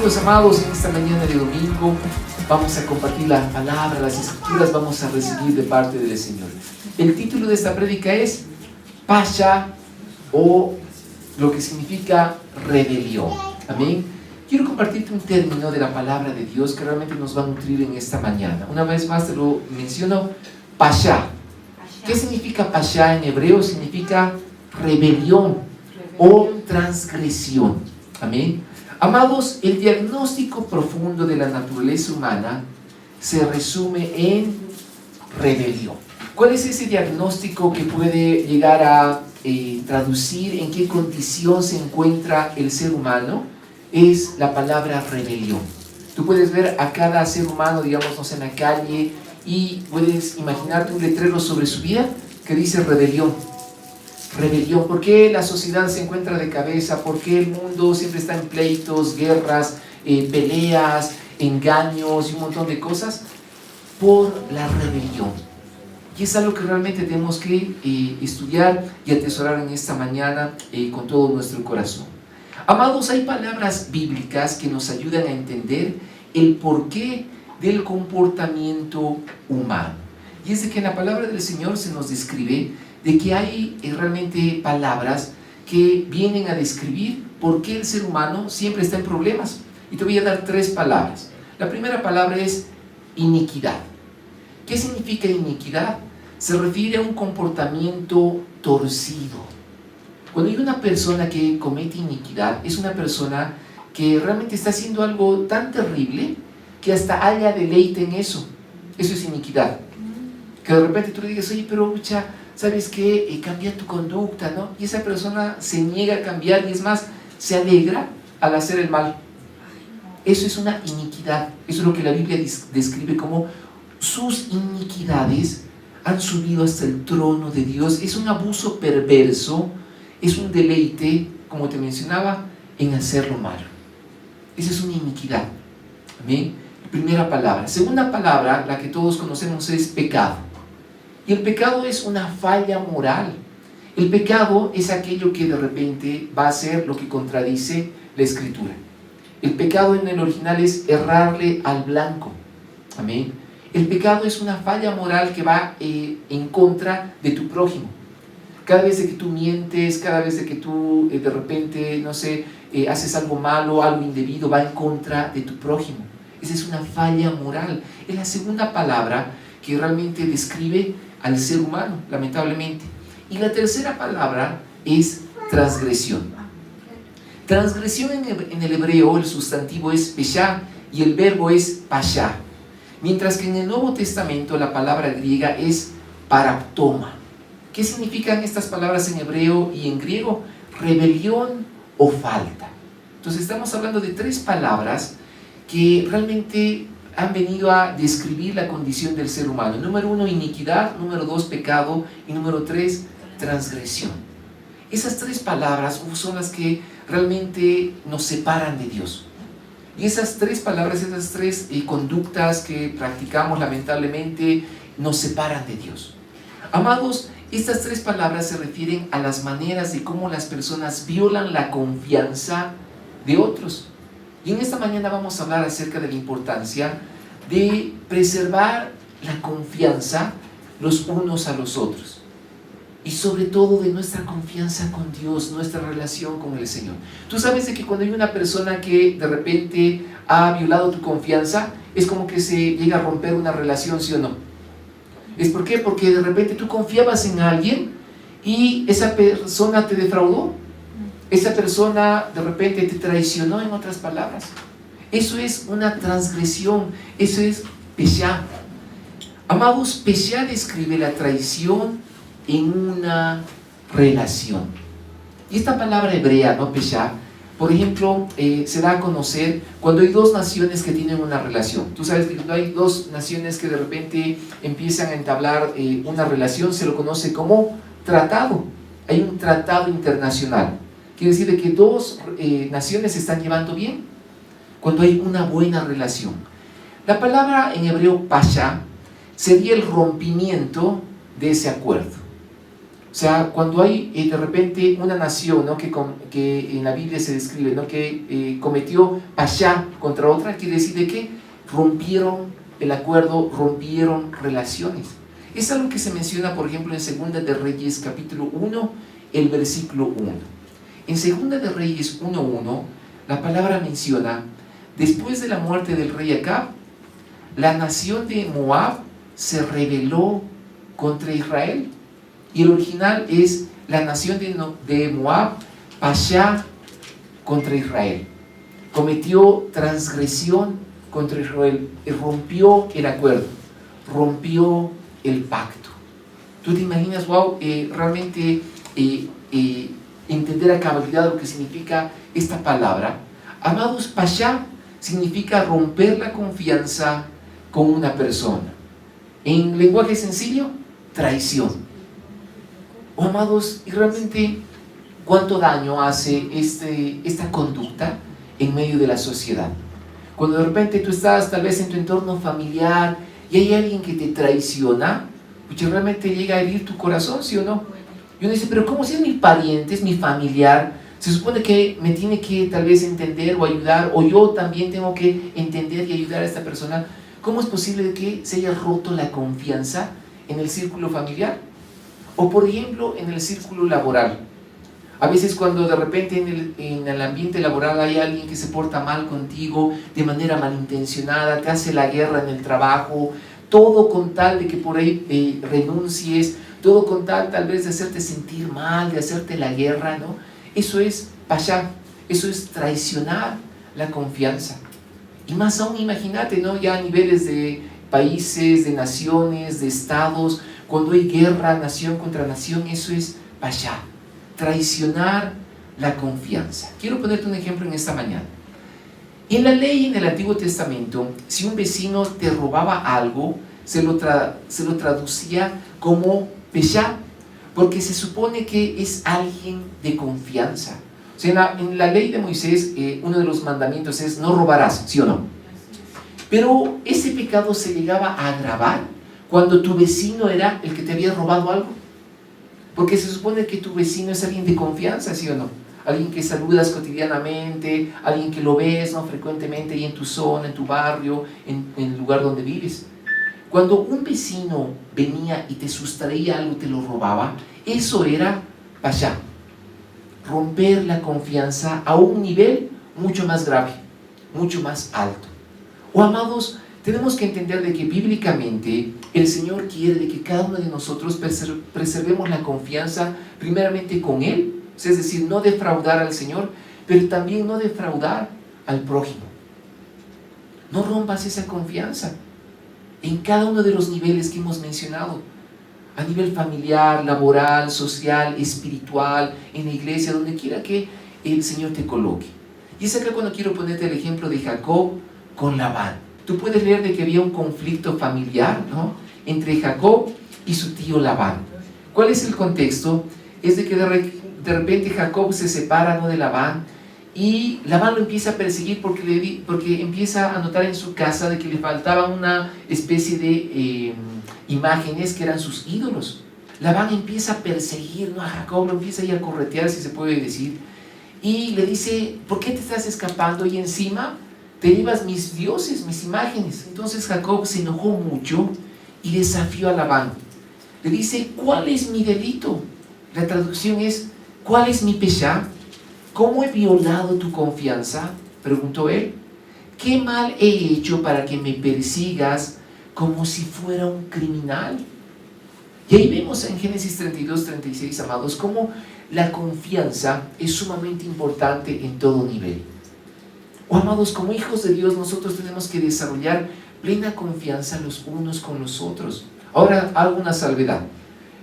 Bienvenidos, amados, en esta mañana de domingo. Vamos a compartir la palabra, las escrituras, vamos a recibir de parte del Señor. El título de esta prédica es Pasha, o lo que significa rebelión. Amén. Quiero compartirte un término de la palabra de Dios que realmente nos va a nutrir en esta mañana. Una vez más te lo menciono, Pasha. ¿Qué significa Pasha en hebreo? Significa rebelión o transgresión. Amén. Amados, el diagnóstico profundo de la naturaleza humana se resume en rebelión. ¿Cuál es ese diagnóstico que puede llegar a traducir en qué condición se encuentra el ser humano? Es la palabra rebelión. Tú puedes ver a cada ser humano, digamos, no sé, en la calle, y puedes imaginarte un letrero sobre su vida que dice rebelión. Rebelión. ¿Por qué la sociedad se encuentra de cabeza? ¿Por qué el mundo siempre está en pleitos, guerras, peleas, engaños y un montón de cosas? Por la rebelión. Y es algo que realmente tenemos que estudiar y atesorar en esta mañana con todo nuestro corazón. Amados, hay palabras bíblicas que nos ayudan a entender el porqué del comportamiento humano. Y es de que en la palabra del Señor se nos describe de que hay realmente palabras que vienen a describir por qué el ser humano siempre está en problemas. Y te voy a dar 3 palabras. La primera palabra es iniquidad. ¿Qué significa iniquidad? Se refiere a un comportamiento torcido. Cuando hay una persona que comete iniquidad, es una persona que realmente está haciendo algo tan terrible que hasta haya deleite en eso. Eso es iniquidad. Que de repente tú le digas, oye, pero mucha, ¿sabes qué? Cambia tu conducta, ¿no? Y esa persona se niega a cambiar y es más, se alegra al hacer el mal. Eso es una iniquidad. Eso es lo que la Biblia describe como sus iniquidades han subido hasta el trono de Dios. Es un abuso perverso, es un deleite, como te mencionaba, en hacer lo malo. Esa es una iniquidad. Amén. Primera palabra. Segunda palabra, la que todos conocemos, es pecado. Y el pecado es una falla moral. El pecado es aquello que de repente va a ser lo que contradice la Escritura. El pecado en el original es errarle al blanco. Amén. El pecado es una falla moral que va en contra de tu prójimo. Cada vez de que tú mientes, cada vez de que tú de repente, no sé, haces algo malo, algo indebido, va en contra de tu prójimo. Esa es una falla moral. Es la segunda palabra que realmente describe al ser humano, lamentablemente. Y la tercera palabra es transgresión. Transgresión en el hebreo, el sustantivo es peshá y el verbo es pasha. Mientras que en el Nuevo Testamento la palabra griega es paraptoma. ¿Qué significan estas palabras en hebreo y en griego? Rebelión o falta. Entonces estamos hablando de 3 palabras que realmente han venido a describir la condición del ser humano. Número 1, iniquidad. Número 2, pecado. Y número 3, transgresión. Esas 3 palabras son las que realmente nos separan de Dios. Y esas 3 palabras, esas 3 conductas que practicamos lamentablemente, nos separan de Dios. Amados, estas 3 palabras se refieren a las maneras de cómo las personas violan la confianza de otros. Y en esta mañana vamos a hablar acerca de la importancia de preservar la confianza los unos a los otros. Y sobre todo de nuestra confianza con Dios, nuestra relación con el Señor. Tú sabes de que cuando hay una persona que de repente ha violado tu confianza, es como que se llega a romper una relación, ¿sí o no? ¿Es por qué? Porque de repente tú confiabas en alguien y esa persona te defraudó. Esa persona de repente te traicionó, en otras palabras. Eso es una transgresión, eso es peshá. Amados, peshá describe la traición en una relación. Y esta palabra hebrea, ¿no? Peshá, por ejemplo, se da a conocer cuando hay 2 naciones que tienen una relación. Tú sabes que cuando hay 2 naciones que de repente empiezan a entablar una relación, se lo conoce como tratado. Hay un tratado internacional. Quiere decir de que 2 naciones se están llevando bien cuando hay una buena relación. La palabra en hebreo pasha sería el rompimiento de ese acuerdo. O sea, cuando hay de repente una nación, ¿no? que en la Biblia se describe, ¿no? que cometió pashá contra otra, quiere decir de que rompieron el acuerdo, rompieron relaciones. Es algo que se menciona, por ejemplo, en Segunda de Reyes, capítulo 1, el versículo 1. En Segunda de Reyes 1:1, la palabra menciona: después de la muerte del rey Acab, la nación de Moab se rebeló contra Israel. Y el original es la nación de Moab, pashá contra Israel. Cometió transgresión contra Israel, rompió el acuerdo, rompió el pacto. ¿Tú te imaginas, realmente entender a cabalidad lo que significa esta palabra? Amados, pashá significa romper la confianza con una persona. En lenguaje sencillo, traición. Amados, y realmente cuánto daño hace esta conducta en medio de la sociedad. Cuando de repente tú estás tal vez en tu entorno familiar y hay alguien que te traiciona, pues realmente llega a herir tu corazón, ¿sí o no? Y uno dice, pero ¿cómo si es mi pariente, es mi familiar? Se supone que me tiene que tal vez entender o ayudar, o yo también tengo que entender y ayudar a esta persona. ¿Cómo es posible que se haya roto la confianza en el círculo familiar? O por ejemplo, en el círculo laboral. A veces cuando de repente en el ambiente laboral hay alguien que se porta mal contigo de manera malintencionada, te hace la guerra en el trabajo, todo con tal de que por ahí renuncies, todo con tal vez de hacerte sentir mal, de hacerte la guerra, ¿no? Eso es pashá, eso es traicionar la confianza. Y más aún, imagínate, ¿no? Ya a niveles de países, de naciones, de estados, cuando hay guerra, nación contra nación, eso es pashá, traicionar la confianza. Quiero ponerte un ejemplo en esta mañana. En la ley, en el Antiguo Testamento, si un vecino te robaba algo, se lo traducía como peshá, porque se supone que es alguien de confianza. O sea, en la ley de Moisés, uno de los mandamientos es no robarás, ¿sí o no? Pero ese pecado se llegaba a agravar cuando tu vecino era el que te había robado algo. Porque se supone que tu vecino es alguien de confianza, ¿sí o no? Alguien que saludas cotidianamente, alguien que lo ves, ¿no? frecuentemente ahí en tu zona, en tu barrio, en el lugar donde vives. Cuando un vecino venía y te sustraía algo, te lo robaba, eso era pashá. Romper la confianza a un nivel mucho más grave, mucho más alto. Amados, tenemos que entender de que bíblicamente el Señor quiere de que cada uno de nosotros preservemos la confianza primeramente con Él, es decir, no defraudar al Señor, pero también no defraudar al prójimo. No rompas esa confianza en cada uno de los niveles que hemos mencionado, a nivel familiar, laboral, social, espiritual, en la iglesia, donde quiera que el Señor te coloque. Y es acá cuando quiero ponerte el ejemplo de Jacob con Labán. Tú puedes leer de que había un conflicto familiar, ¿no?, entre Jacob y su tío Labán. ¿Cuál es el contexto? Es de que de repente Jacob se separa, ¿no?, de Labán, y Labán lo empieza a perseguir porque empieza a notar en su casa de que le faltaba una especie de imágenes que eran sus ídolos. Labán empieza a perseguir, ¿no?, a Jacob, lo empieza a ir a corretear, si se puede decir, y le dice, ¿por qué te estás escapando? Y encima te llevas mis dioses, mis imágenes. Entonces Jacob se enojó mucho y desafió a Labán. Le dice, ¿cuál es mi delito? La traducción es, ¿cuál es mi peshá? ¿Cómo he violado tu confianza?, preguntó él. ¿Qué mal he hecho para que me persigas como si fuera un criminal? Y ahí vemos en Génesis 32-36, amados, cómo la confianza es sumamente importante en todo nivel. Amados, como hijos de Dios, nosotros tenemos que desarrollar plena confianza los unos con los otros. Ahora hago una salvedad.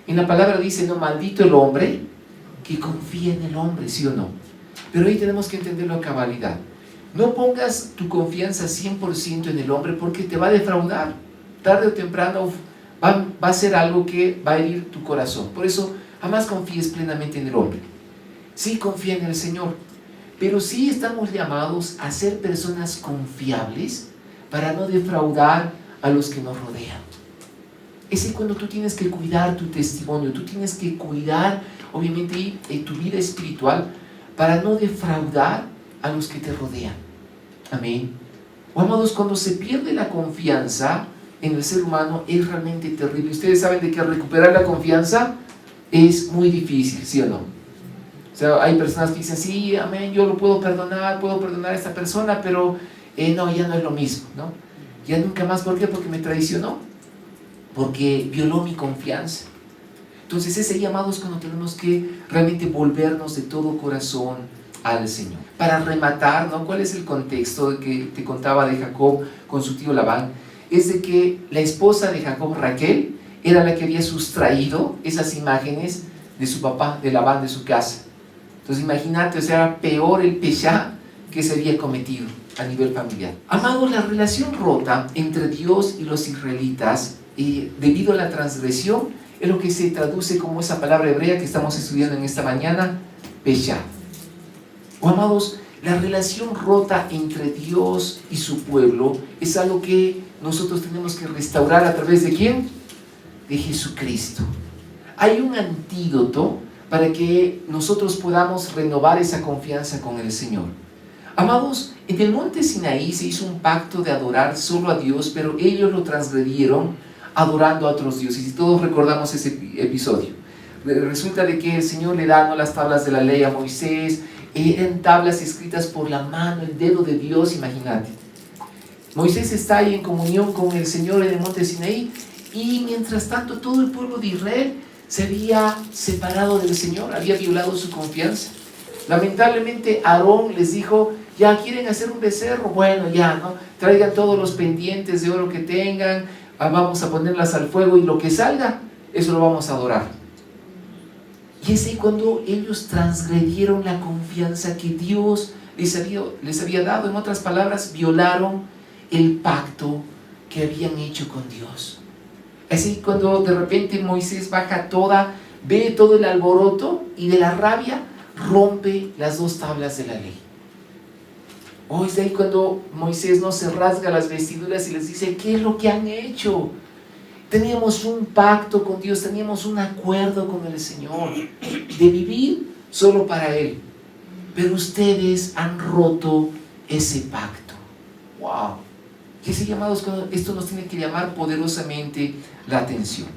En la palabra dice, no, maldito el hombre que confía en el hombre, ¿sí o no? Pero ahí tenemos que entenderlo a cabalidad. No pongas tu confianza 100% en el hombre, porque te va a defraudar. Tarde o temprano va a ser algo que va a herir tu corazón. Por eso, jamás confíes plenamente en el hombre. Sí, confía en el Señor, pero sí estamos llamados a ser personas confiables para no defraudar a los que nos rodean. Es cuando tú tienes que cuidar tu testimonio, tú tienes que cuidar, obviamente, tu vida espiritual para no defraudar a los que te rodean. Amén. Amados, cuando se pierde la confianza en el ser humano es realmente terrible. Ustedes saben de que recuperar la confianza es muy difícil, ¿sí o no? O sea, hay personas que dicen, sí, amén, yo lo puedo perdonar a esta persona, pero no, ya no es lo mismo, ¿no? Ya nunca más. ¿Por qué? Porque me traicionó, porque violó mi confianza. Entonces ese llamado es cuando tenemos que realmente volvernos de todo corazón al Señor. Para rematar, ¿no? ¿Cuál es el contexto que te contaba de Jacob con su tío Labán? Es de que la esposa de Jacob, Raquel, era la que había sustraído esas imágenes de su papá, de Labán, de su casa. Entonces imagínate, o sea, era peor el pechá que se había cometido a nivel familiar. Amados, la relación rota entre Dios y los israelitas debido a la transgresión es lo que se traduce como esa palabra hebrea que estamos estudiando en esta mañana, pechá. Amados, la relación rota entre Dios y su pueblo es algo que nosotros tenemos que restaurar a través de ¿quién? De Jesucristo. Hay un antídoto para que nosotros podamos renovar esa confianza con el Señor. Amados, en el monte Sinaí se hizo un pacto de adorar solo a Dios, pero ellos lo transgredieron adorando a otros dioses. Y todos recordamos ese episodio. Resulta de que el Señor le da, ¿no?, las tablas de la ley a Moisés. Eran tablas escritas por la mano, el dedo de Dios, imagínate. Moisés está ahí en comunión con el Señor en el monte Sinaí, y mientras tanto todo el pueblo de Israel se había separado del Señor, había violado su confianza. Lamentablemente Aarón les dijo, ya quieren hacer un becerro, bueno ya, ¿no? Traigan todos los pendientes de oro que tengan, vamos a ponerlas al fuego y lo que salga, eso lo vamos a adorar. Y es ahí cuando ellos transgredieron la confianza que Dios les había dado. En otras palabras, violaron el pacto que habían hecho con Dios. Así cuando de repente Moisés ve todo el alboroto y de la rabia rompe las dos tablas de la ley. Es ahí cuando Moisés no se rasga las vestiduras y les dice, ¿qué es lo que han hecho? Teníamos un pacto con Dios, teníamos un acuerdo con el Señor de vivir solo para Él, pero ustedes han roto ese pacto. ¡Wow! Y ese llamado, esto nos tiene que llamar poderosamente la atención.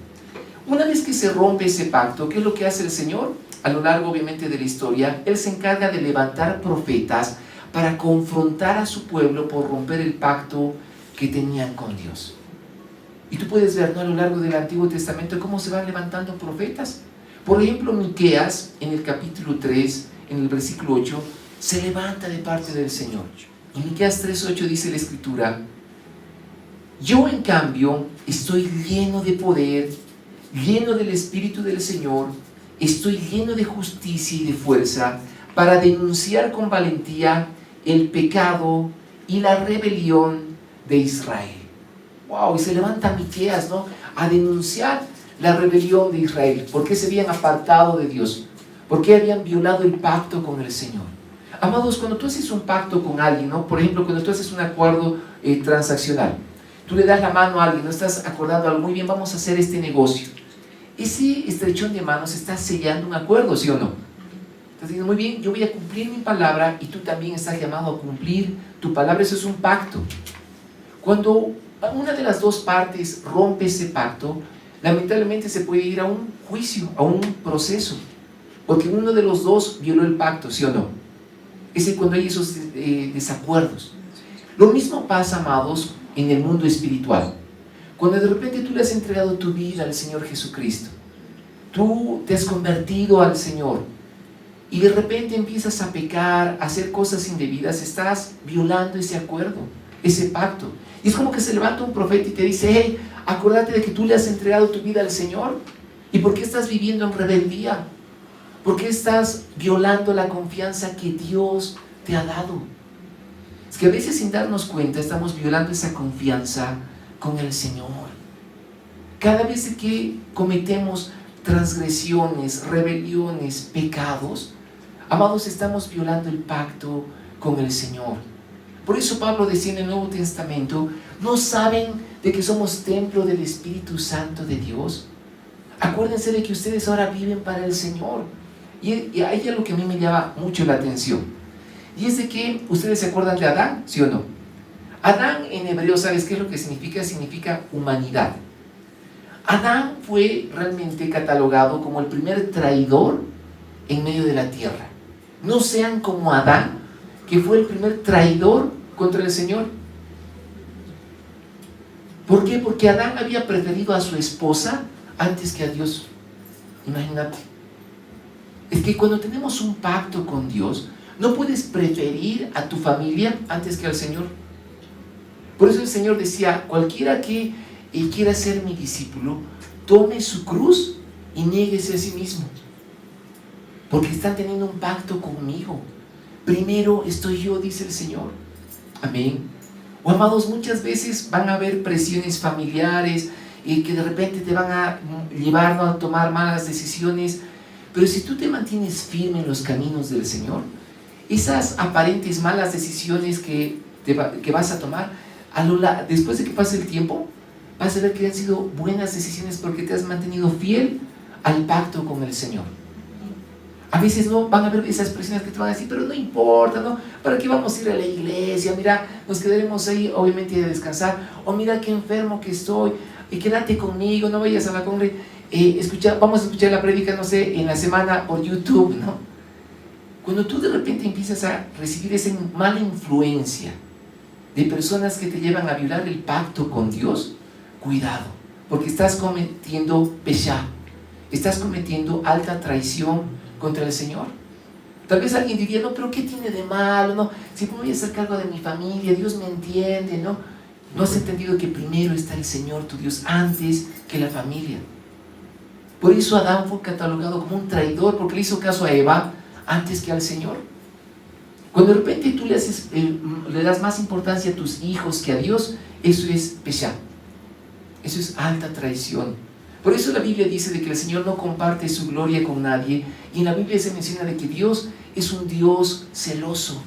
Una vez que se rompe ese pacto, ¿qué es lo que hace el Señor? A lo largo, obviamente, de la historia, Él se encarga de levantar profetas para confrontar a su pueblo por romper el pacto que tenían con Dios. Y tú puedes ver, ¿no?, a lo largo del Antiguo Testamento cómo se van levantando profetas. Por ejemplo, Miqueas, en el capítulo 3, en el versículo 8, se levanta de parte del Señor. En Miqueas 3:8 dice la Escritura, yo en cambio estoy lleno de poder, lleno del Espíritu del Señor, estoy lleno de justicia y de fuerza para denunciar con valentía el pecado y la rebelión de Israel. Wow, y se levanta Miqueas, ¿no?, a denunciar la rebelión de Israel. ¿Por qué se habían apartado de Dios? ¿Por qué habían violado el pacto con el Señor? Amados, cuando tú haces un pacto con alguien, ¿no?, por ejemplo, cuando tú haces un acuerdo transaccional, tú le das la mano a alguien, no estás acordando algo, muy bien, vamos a hacer este negocio. Ese estrechón de manos está sellando un acuerdo, ¿sí o no? Estás diciendo, muy bien, yo voy a cumplir mi palabra y tú también estás llamado a cumplir tu palabra. Eso es un pacto. Cuando una de las dos partes rompe ese pacto, lamentablemente se puede ir a un juicio, a un proceso, porque uno de los dos violó el pacto, ¿sí o no? Es cuando hay esos desacuerdos. Lo mismo pasa, amados, en el mundo espiritual. Cuando de repente tú le has entregado tu vida al Señor Jesucristo, tú te has convertido al Señor y de repente empiezas a pecar, a hacer cosas indebidas, estás violando ese acuerdo, ese pacto. Y es como que se levanta un profeta y te dice, hey, acuérdate de que tú le has entregado tu vida al Señor. ¿Y por qué estás viviendo en rebeldía? ¿Por qué estás violando la confianza que Dios te ha dado? Es que a veces sin darnos cuenta estamos violando esa confianza con el Señor. Cada vez que cometemos transgresiones, rebeliones, pecados, amados, estamos violando el pacto con el Señor. Por eso Pablo decía en el Nuevo Testamento, ¿no saben de que somos templo del Espíritu Santo de Dios. Acuérdense de que ustedes ahora viven para el Señor. Y hay algo que a mí me llama mucho la atención. Y es de que, ¿ustedes se acuerdan de Adán? ¿Sí o no? Adán en hebreo, ¿sabes qué es lo que significa? Significa humanidad. Adán fue realmente catalogado como el primer traidor en medio de la tierra. No sean como Adán, que fue el primer traidor contra el Señor. ¿Por qué? Porque Adán había preferido a su esposa antes que a Dios. Imagínate. Es que cuando tenemos un pacto con Dios, no puedes preferir a tu familia antes que al Señor. Por eso el Señor decía, cualquiera que quiera ser mi discípulo, tome su cruz y niéguese a sí mismo. Porque están teniendo un pacto conmigo. Primero estoy yo, dice el Señor. Amén. O amados, muchas veces van a haber presiones familiares y que de repente te van a llevar a tomar malas decisiones. Pero si tú te mantienes firme en los caminos del Señor, esas aparentes malas decisiones que vas a tomar, después de que pase el tiempo, vas a ver que han sido buenas decisiones porque te has mantenido fiel al pacto con el Señor. A veces no van a haber esas personas que te van a decir, pero no importa, ¿no? ¿Para qué vamos a ir a la iglesia? Mira, nos quedaremos ahí obviamente a descansar. O mira qué enfermo que estoy, y quédate conmigo, no vayas a la congre. Vamos a escuchar la prédica, no sé, en la semana por YouTube, ¿no? Cuando tú de repente empiezas a recibir esa mala influencia de personas que te llevan a violar el pacto con Dios, cuidado, porque estás cometiendo peshá, estás cometiendo alta traición contra el Señor. Tal vez alguien diría, no, pero ¿qué tiene de malo? No, si me voy a hacer cargo de mi familia, Dios me entiende, ¿no? No has entendido que primero está el Señor, tu Dios, antes que la familia. Por eso Adán fue catalogado como un traidor, porque le hizo caso a Eva antes que al Señor. Cuando de repente tú le das más importancia a tus hijos que a Dios, eso es peshá, eso es alta traición. Por eso la Biblia dice de que el Señor no comparte su gloria con nadie, y en la Biblia se menciona de que Dios es un Dios celoso.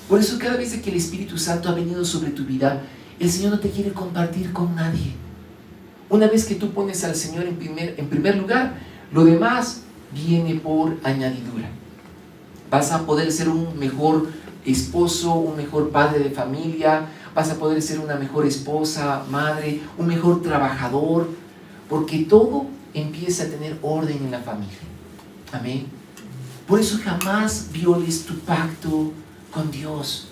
Por eso cada vez que el Espíritu Santo ha venido sobre tu vida, el Señor no te quiere compartir con nadie. Una vez que tú pones al Señor en primer lugar, lo demás viene por añadidura. Vas a poder ser un mejor esposo, un mejor padre de familia, vas a poder ser una mejor esposa, madre, un mejor trabajador, porque todo empieza a tener orden en la familia. Amén. Por eso jamás violes tu pacto con Dios.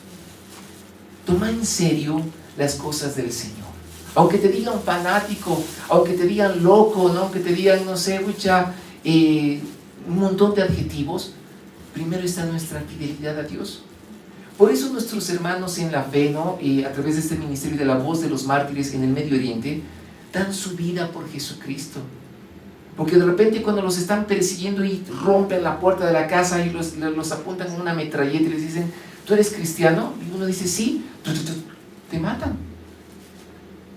Toma en serio las cosas del Señor. Aunque te digan fanático, aunque te digan loco, ¿no? Aunque te digan, no sé, un montón de adjetivos, primero está nuestra fidelidad a Dios. Por eso nuestros hermanos en la fe, ¿no? A través de este ministerio de la voz de los mártires en el Medio Oriente, dan su vida por Jesucristo. Porque de repente cuando los están persiguiendo y rompen la puerta de la casa y los apuntan con una metralleta y les dicen, ¿tú eres cristiano? Y uno dice, sí, te matan.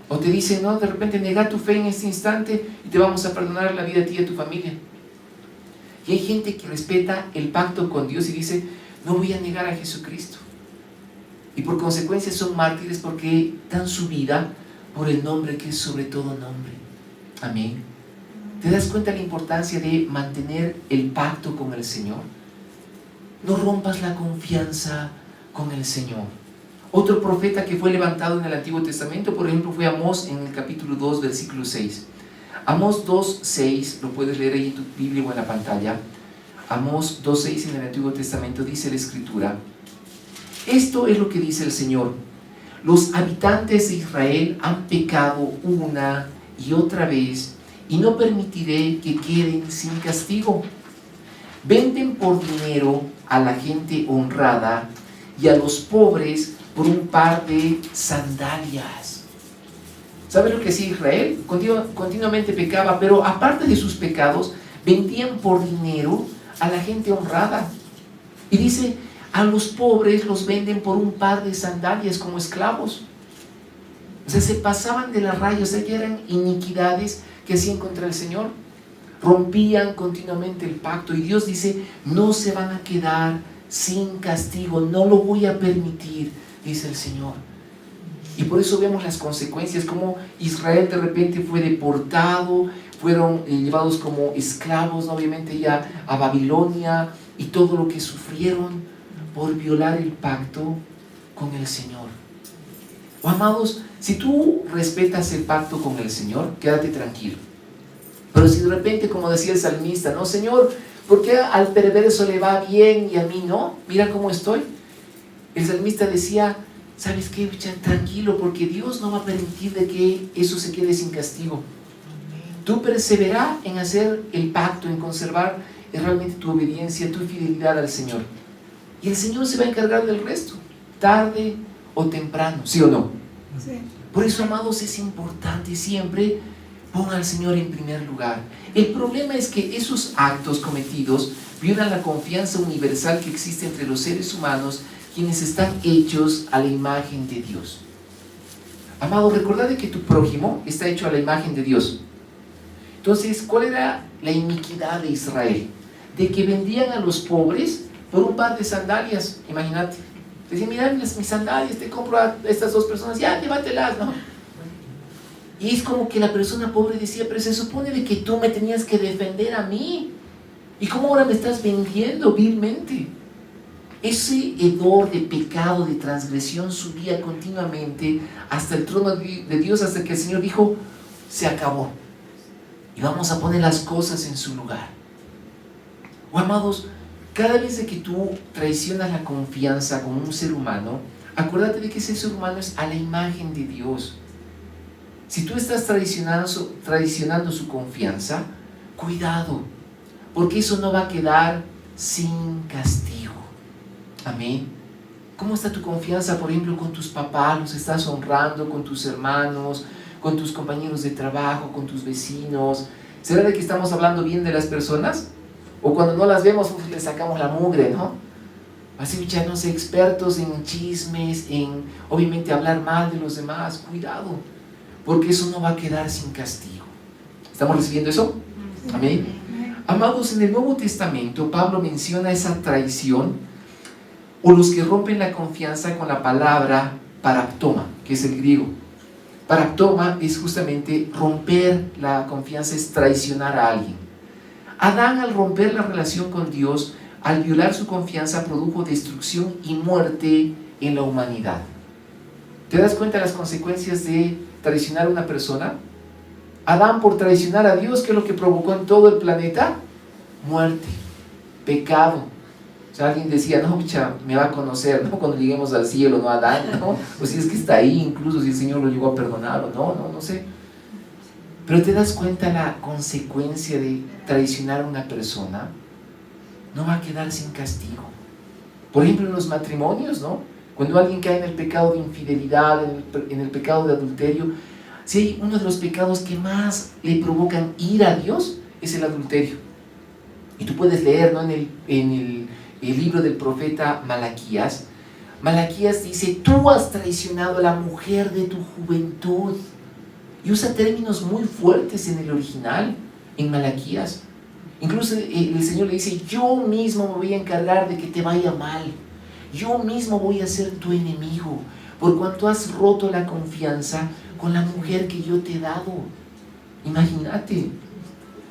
O te dicen, no, de repente nega tu fe en este instante y te vamos a perdonar la vida a ti y a tu familia. Y hay gente que respeta el pacto con Dios y dice, no voy a negar a Jesucristo. Y por consecuencia son mártires porque dan su vida por el nombre que es sobre todo nombre. Amén. ¿Te das cuenta de la importancia de mantener el pacto con el Señor? No rompas la confianza con el Señor. Otro profeta que fue levantado en el Antiguo Testamento, por ejemplo, fue Amós en el capítulo 2, versículo 6. Amós 2, 6, lo puedes leer ahí en tu Biblia o en la pantalla. Amós 2, 6 en el Antiguo Testamento dice la Escritura: esto es lo que dice el Señor: los habitantes de Israel han pecado una y otra vez, y no permitiré que queden sin castigo. Venden por dinero a la gente honrada y a los pobres por un par de sandalias. ¿Sabes lo que hacía Israel? Continuamente pecaba, pero aparte de sus pecados, vendían por dinero a la gente honrada. Y dice, a los pobres los venden por un par de sandalias como esclavos. O sea, se pasaban de la raya, o sea, que eran iniquidades que hacían contra el Señor. Rompían continuamente el pacto, y Dios dice, no se van a quedar sin castigo, no lo voy a permitir, dice el Señor. Y por eso vemos las consecuencias, como Israel de repente fue deportado, fueron llevados como esclavos, ¿no? Obviamente ya a Babilonia, y todo lo que sufrieron por violar el pacto con el Señor. Oh, amados, si tú respetas el pacto con el Señor, quédate tranquilo. Pero si de repente, como decía el salmista, no, Señor, ¿por qué al perverso le va bien y a mí no? Mira cómo estoy. El salmista decía, ¿sabes qué? Tranquilo, porque Dios no va a permitir de que eso se quede sin castigo. Tú persevera en hacer el pacto, en conservar realmente tu obediencia, tu fidelidad al Señor. Y el Señor se va a encargar del resto, tarde o temprano, ¿sí o no? Sí. Por eso, amados, es importante siempre pongan al Señor en primer lugar. El problema es que esos actos cometidos violan la confianza universal que existe entre los seres humanos, quienes están hechos a la imagen de Dios. Amado, recordad que tu prójimo está hecho a la imagen de Dios. Entonces, ¿cuál era la iniquidad de Israel? De que vendían a los pobres por un par de sandalias. Imagínate, decían, mira mis sandalias, te compro a estas dos personas, ya, llévatelas, ¿no? Y es como que la persona pobre decía, pero se supone de que tú me tenías que defender a mí, ¿y cómo ahora me estás vendiendo vilmente? Ese hedor de pecado, de transgresión subía continuamente hasta el trono de Dios, hasta que el Señor dijo, se acabó, y vamos a poner las cosas en su lugar. Oh, amados, cada vez de que tú traicionas la confianza con un ser humano, acuérdate de que ese ser humano es a la imagen de Dios. Si tú estás traicionando su confianza, cuidado, porque eso no va a quedar sin castigo. Amén. ¿Cómo está tu confianza, por ejemplo, con tus papás? ¿Los estás honrando con tus hermanos, con tus compañeros de trabajo, con tus vecinos? ¿Será de que estamos hablando bien de las personas? O cuando no las vemos, les sacamos la mugre, ¿no? Así, ya no sé, expertos en chismes, en obviamente hablar mal de los demás. Cuidado, porque eso no va a quedar sin castigo. ¿Estamos recibiendo eso? Amén. Amados, en el Nuevo Testamento, Pablo menciona esa traición o los que rompen la confianza con la palabra paraptoma, que es el griego. Paraptoma es justamente romper la confianza, es traicionar a alguien. Adán, al romper la relación con Dios, al violar su confianza, produjo destrucción y muerte en la humanidad. ¿Te das cuenta de las consecuencias de traicionar a una persona? Adán, por traicionar a Dios, ¿qué es lo que provocó en todo el planeta? Muerte, pecado. O sea, alguien decía, no, me va a conocer, ¿no? Cuando lleguemos al cielo, no Adán, ¿no? O si es que está ahí, incluso si el Señor lo llegó a perdonar o no sé. Pero te das cuenta la consecuencia de traicionar a una persona, no va a quedar sin castigo. Por ejemplo, en los matrimonios, ¿no? Cuando alguien cae en el pecado de infidelidad, en el pecado de adulterio, si hay uno de los pecados que más le provocan ira a Dios, es el adulterio. Y tú puedes leer, ¿no? en el libro del profeta Malaquías. Malaquías dice, tú has traicionado a la mujer de tu juventud. Y usa términos muy fuertes en el original, en Malaquías. Incluso el Señor le dice, yo mismo me voy a encargar de que te vaya mal. Yo mismo voy a ser tu enemigo, por cuanto has roto la confianza con la mujer que yo te he dado. Imagínate,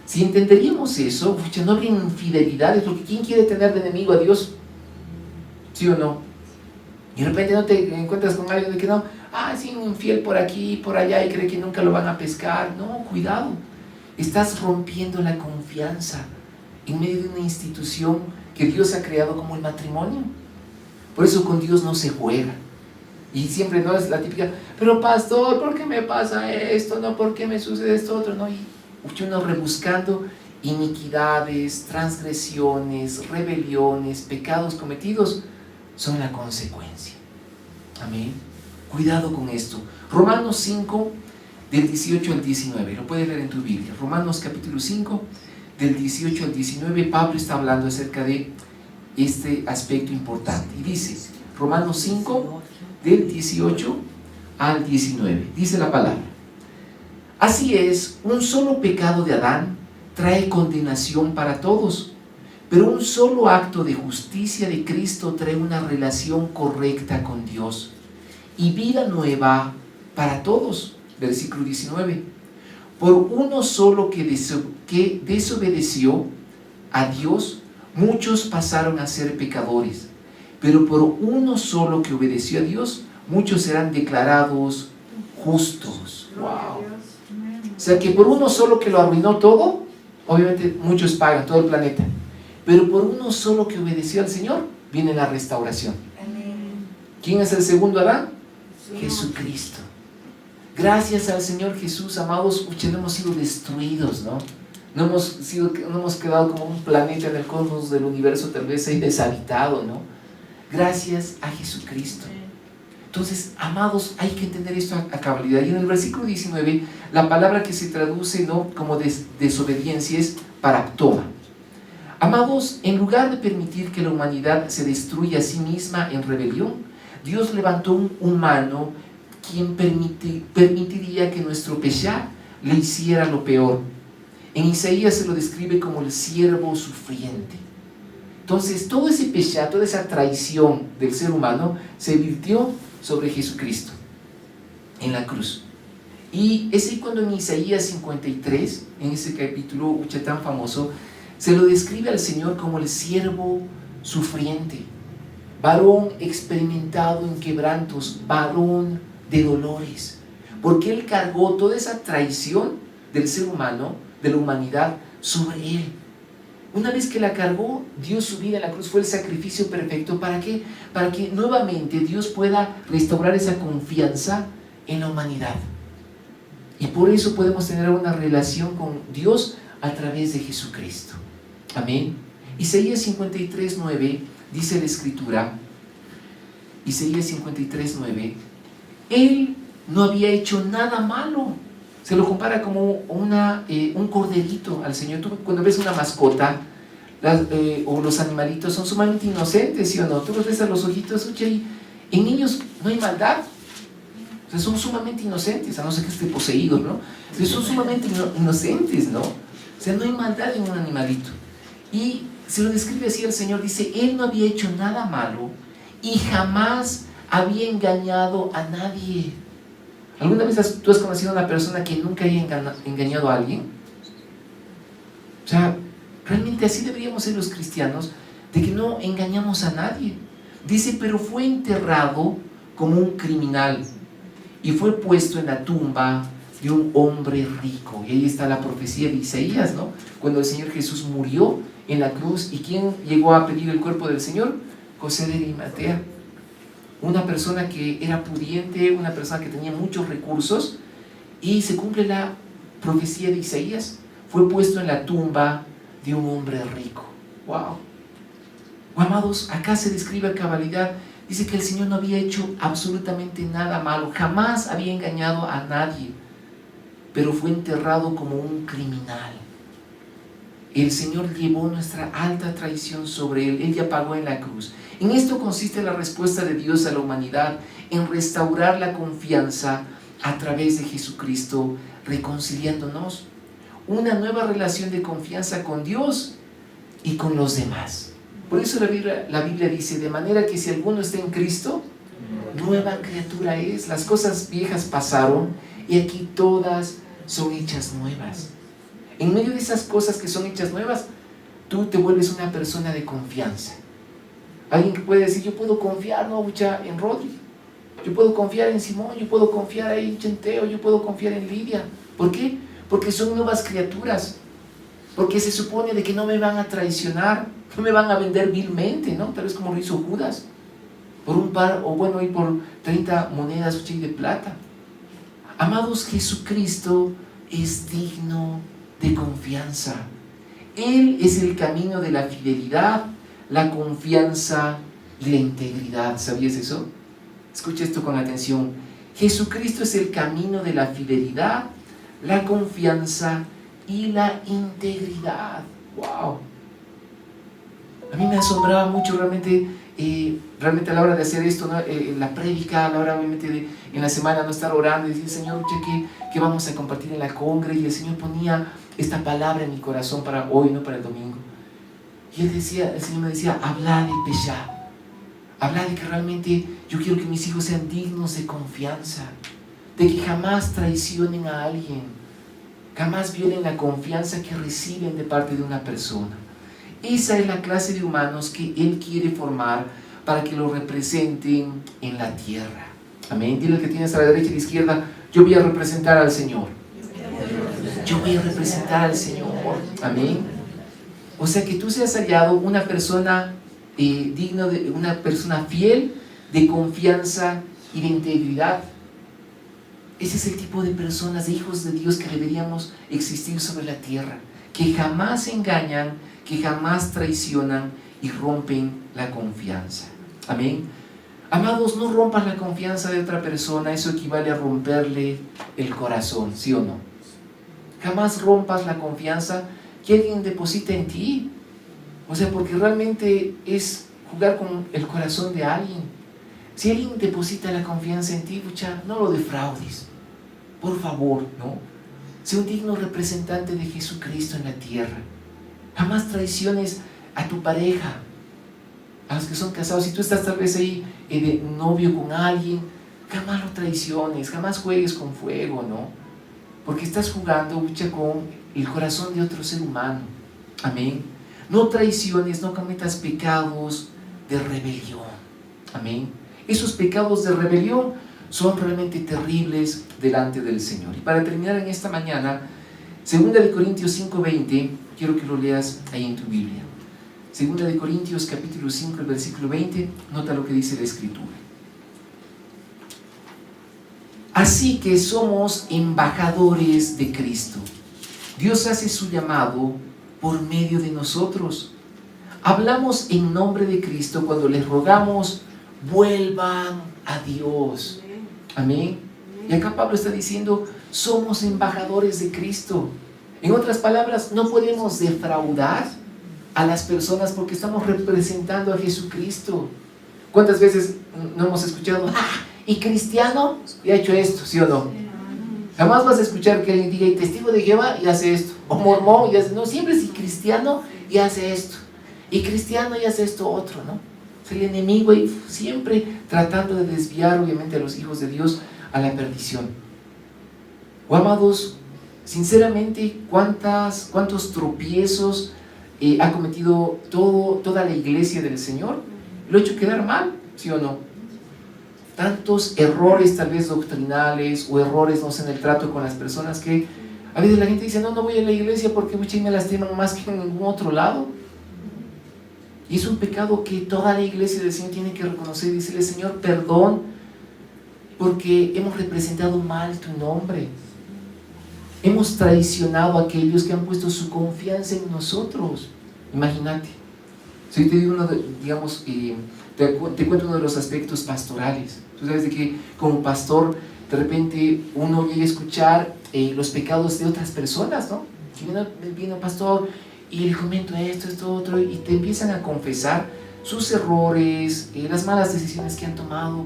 si entenderíamos eso, no habría infidelidades, porque ¿quién quiere tener de enemigo a Dios? ¿Sí o no? Y de repente no te encuentras con alguien de que no, sí, un infiel por aquí, por allá, y cree que nunca lo van a pescar. No, cuidado, estás rompiendo la confianza en medio de una institución que Dios ha creado como el matrimonio. Por eso con Dios no se juega. Y siempre no es la típica, pero pastor, ¿por qué me pasa esto? No, ¿por qué me sucede esto otro? No, y uno rebuscando iniquidades, transgresiones, rebeliones, pecados cometidos, son la consecuencia. Amén. Cuidado con esto. Romanos 5, del 18 al 19, lo puedes leer en tu Biblia. Romanos capítulo 5, del 18 al 19, Pablo está hablando acerca de este aspecto importante. Y dice, Romanos 5, del 18 al 19, dice la palabra: así es, un solo pecado de Adán trae condenación para todos, pero un solo acto de justicia de Cristo trae una relación correcta con Dios. y vida nueva para todos. Versículo 19. Por uno solo que desobedeció a Dios, muchos pasaron a ser pecadores, pero por uno solo que obedeció a Dios, muchos serán declarados justos. Wow. O sea que por uno solo que lo arruinó todo, obviamente muchos pagan, todo el planeta, pero por uno solo que obedeció al Señor, viene la restauración. ¿Quién es el segundo Adán? Jesucristo. Gracias al Señor Jesús, amados, no hemos sido destruidos, ¿no? No hemos quedado como un planeta en el cosmos del universo, tal vez ahí deshabitado, ¿no? Gracias a Jesucristo. Entonces, amados, hay que entender esto a cabalidad. Y en el versículo 19, la palabra que se traduce, ¿no?, como desobediencia es paraptoma. Amados, en lugar de permitir que la humanidad se destruya a sí misma en rebelión, Dios levantó un humano quien permitiría que nuestro peshá le hiciera lo peor. En Isaías se lo describe como el siervo sufriente. Entonces, todo ese peshá, toda esa traición del ser humano se virtió sobre Jesucristo en la cruz. Y es ahí cuando en Isaías 53, en ese capítulo tan famoso, se lo describe al Señor como el siervo sufriente, varón experimentado en quebrantos, varón de dolores, porque Él cargó toda esa traición del ser humano, de la humanidad, sobre Él. Una vez que la cargó, dio su vida en la cruz, fue el sacrificio perfecto. ¿Para qué? Para que nuevamente Dios pueda restaurar esa confianza en la humanidad. Y por eso podemos tener una relación con Dios a través de Jesucristo. Amén. Isaías 53:9 dice la Escritura, Isaías 53:9, Él no había hecho nada malo. Se lo compara como un corderito al Señor. Tú cuando ves una mascota o los animalitos son sumamente inocentes, ¿sí o no? Tú los ves a los ojitos, y en niños no hay maldad. O sea, son sumamente inocentes, a no ser que esté poseído, ¿no? O sea, son sumamente inocentes, ¿no? O sea, no hay maldad en un animalito. Y se lo describe así el Señor, dice, Él no había hecho nada malo y jamás había engañado a nadie. ¿Alguna vez tú has conocido a una persona que nunca haya engañado a alguien? O sea, realmente así deberíamos ser los cristianos, de que no engañamos a nadie. Dice, pero fue enterrado como un criminal y fue puesto en la tumba de un hombre rico. Y ahí está la profecía de Isaías, ¿no? Cuando el Señor Jesús murió en la cruz. ¿Y quién llegó a pedir el cuerpo del Señor? José de Arimatea. Una persona que era pudiente, una persona que tenía muchos recursos, y se cumple la profecía de Isaías, fue puesto en la tumba de un hombre rico. ¡Wow! Amados, acá se describe a cabalidad, dice que el Señor no había hecho absolutamente nada malo, jamás había engañado a nadie, pero fue enterrado como un criminal. El Señor llevó nuestra alta traición sobre Él, Él ya pagó en la cruz. En esto consiste la respuesta de Dios a la humanidad, en restaurar la confianza a través de Jesucristo, reconciliándonos. Una nueva relación de confianza con Dios y con los demás. Por eso la Biblia dice, de manera que si alguno está en Cristo, nueva criatura es. Las cosas viejas pasaron y aquí todas son hechas nuevas. En medio de esas cosas que son hechas nuevas, tú te vuelves una persona de confianza. Alguien que puede decir, yo puedo confiar, no, en Rodri, yo puedo confiar en Simón, yo puedo confiar ahí en Chenteo, yo puedo confiar en Lidia. ¿Por qué? Porque son nuevas criaturas, porque se supone de que no me van a traicionar, no me van a vender vilmente, ¿no? Tal vez como lo hizo Judas, por un par, o bueno, y por 30 monedas de plata. Amados, Jesucristo es digno de confianza. Él es el camino de la fidelidad, la confianza y la integridad. ¿Sabías eso? Escucha esto con atención. Jesucristo es el camino de la fidelidad, la confianza y la integridad. ¡Wow! A mí me asombraba mucho realmente a la hora de hacer esto, ¿no? La prédica, a la hora obviamente en la semana no estar orando y decir, Señor, ¿qué vamos a compartir en la congre? Y el Señor ponía esta palabra en mi corazón para hoy, no para el domingo. Y el Señor me decía, habla del peshá, Habla de que realmente yo quiero que mis hijos sean dignos de confianza, de que jamás traicionen a alguien, jamás violen la confianza que reciben de parte de una persona. Esa es la clase de humanos que Él quiere formar para que lo representen en la tierra. Amén. Dile al que tienes a la derecha y a la izquierda: yo voy a representar al Señor. Yo voy a representar al Señor. Amén. O sea, que tú seas hallado una persona digna, de una persona fiel, de confianza y de integridad. Ese es el tipo de personas, de hijos de Dios, que deberíamos existir sobre la tierra, que jamás engañan, que jamás traicionan y rompen la confianza. Amén. Amados, no rompas la confianza de otra persona. Eso equivale a romperle el corazón, ¿sí o no? Jamás rompas la confianza que alguien deposita en ti. O sea, porque realmente es jugar con el corazón de alguien. Si alguien deposita la confianza en ti, pucha, no lo defraudes. Por favor, ¿no? Sé un digno representante de Jesucristo en la tierra. Jamás traiciones a tu pareja, a los que son casados. Si tú estás tal vez ahí de novio con alguien, jamás lo traiciones, jamás juegues con fuego, ¿no? Porque estás jugando, pucha, con el corazón de otro ser humano. Amén. No traiciones, no cometas pecados de rebelión. Amén. Esos pecados de rebelión son realmente terribles delante del Señor. Y para terminar en esta mañana, 2 Corintios 5:20, quiero que lo leas ahí en tu Biblia. 2 Corintios capítulo 5, el versículo 20, nota lo que dice la Escritura. Así que somos embajadores de Cristo. Dios hace su llamado por medio de nosotros. Hablamos en nombre de Cristo cuando les rogamos: vuelvan a Dios. Amén. Y acá Pablo está diciendo: somos embajadores de Cristo. En otras palabras, no podemos defraudar a las personas porque estamos representando a Jesucristo. ¿Cuántas veces no hemos escuchado: y cristiano y ha hecho esto, sí o no? Jamás vas a escuchar que alguien diga: y testigo de Jehová y hace esto, o mormón y hace... No, siempre es y cristiano y hace esto, y cristiano y hace esto otro, ¿no? Es el enemigo y siempre tratando de desviar obviamente a los hijos de Dios a la perdición. Oh, amados, sinceramente, ¿cuántos tropiezos ha cometido toda la iglesia del Señor? Lo ha hecho quedar mal, ¿sí o no? Tantos errores tal vez doctrinales o errores, no sé, en el trato con las personas, que a veces la gente dice: no voy a la iglesia porque me lastiman más que en ningún otro lado. Y es un pecado que toda la iglesia del Señor tiene que reconocer y decirle: Señor, perdón, porque hemos representado mal tu nombre. Hemos traicionado a aquellos que han puesto su confianza en nosotros. Imagínate. Si te digo te cuento uno de los aspectos pastorales. Tú sabes de que como pastor, de repente uno llega a escuchar los pecados de otras personas, ¿no? Que viene un pastor y le comento esto, otro, y te empiezan a confesar sus errores, las malas decisiones que han tomado.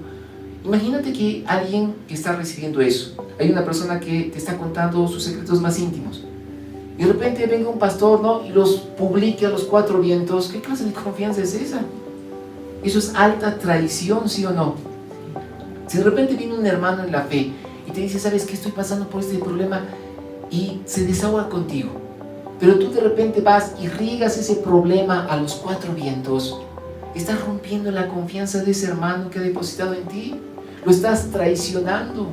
Imagínate que alguien que está recibiendo eso, hay una persona que te está contando sus secretos más íntimos, y de repente venga un pastor, ¿no? Y los publique a los cuatro vientos. ¿Qué clase de confianza es esa? Eso es alta traición, ¿sí o no? Si de repente viene un hermano en la fe y te dice: ¿sabes qué? Estoy pasando por este problema, y se desahoga contigo, pero tú de repente vas y riegas ese problema a los cuatro vientos, estás rompiendo la confianza de ese hermano que ha depositado en ti, lo estás traicionando.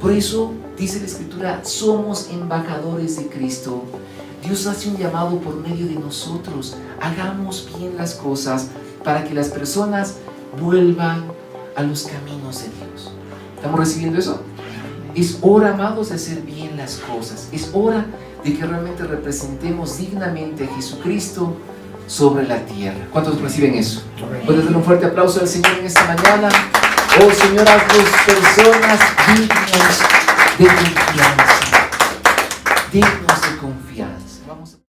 Por eso dice la Escritura: somos embajadores de Cristo. Dios hace un llamado por medio de nosotros. Hagamos bien las cosas para que las personas vuelvan a los caminos de Dios. ¿Estamos recibiendo eso? Es hora, amados, de hacer bien las cosas. Es hora de que realmente representemos dignamente a Jesucristo sobre la tierra. ¿Cuántos reciben eso? ¿Puedes dar un fuerte aplauso al Señor en esta mañana? Oh Señor, haznos personas dignas de confianza, dignos